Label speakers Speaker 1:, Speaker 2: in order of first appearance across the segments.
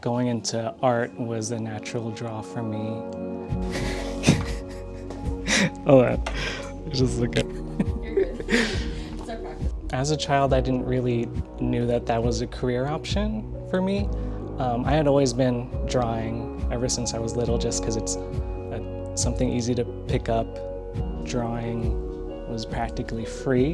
Speaker 1: Going into art was a natural draw for me. Just look at.
Speaker 2: You're good. It's our practice.
Speaker 1: As a child, I didn't really knew that that was a career option for me. I had always been drawing ever since I was little, just because it's something easy to pick up. Drawing was practically free.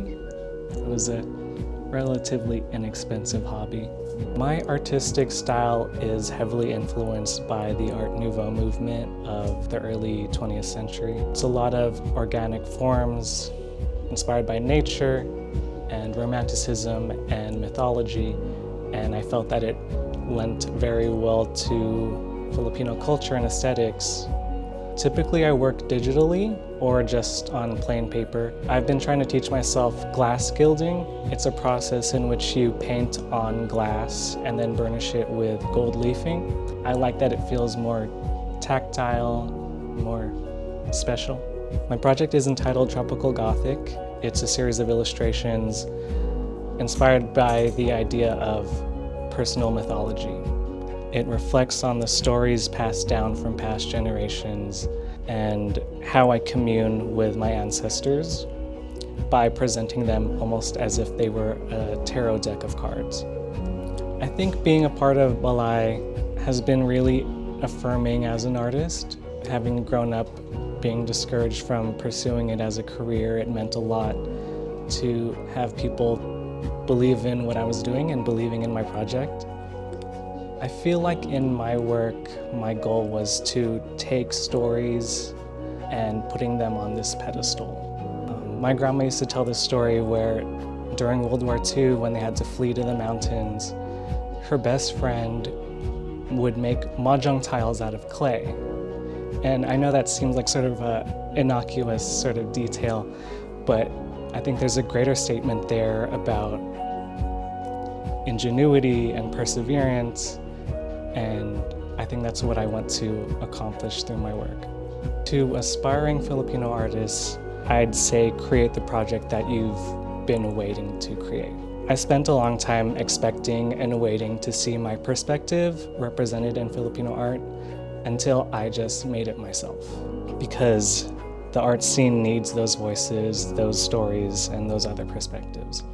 Speaker 1: It was a relatively inexpensive hobby. My artistic style is heavily influenced by the Art Nouveau movement of the early 20th century. It's a lot of organic forms inspired by nature and romanticism and mythology, and I felt that it lent very well to Filipino culture and aesthetics. Typically I work digitally or just on plain paper. I've been trying to teach myself glass gilding. It's a process in which you paint on glass and then burnish it with gold leafing. I like that it feels more tactile, more special. My project is entitled Tropikal Gothik. It's a series of illustrations inspired by the idea of personal mythology. It reflects on the stories passed down from past generations and how I commune with my ancestors by presenting them almost as if they were a tarot deck of cards. I think being a part of Balay has been really affirming as an artist. Having grown up being discouraged from pursuing it as a career, it meant a lot to have people believe in what I was doing and believing in my project. I feel like in my work, my goal was to take stories and putting them on this pedestal. My grandma used to tell this story where during World War II, when they had to flee to the mountains, her best friend would make mahjong tiles out of clay. And I know that seems like sort of an innocuous sort of detail, but I think there's a greater statement there about ingenuity and perseverance. And I think that's what I want to accomplish through my work. To aspiring Filipino artists, I'd say create the project that you've been waiting to create. I spent a long time expecting and waiting to see my perspective represented in Filipino art until I just made it myself. Because the art scene needs those voices, those stories, and those other perspectives.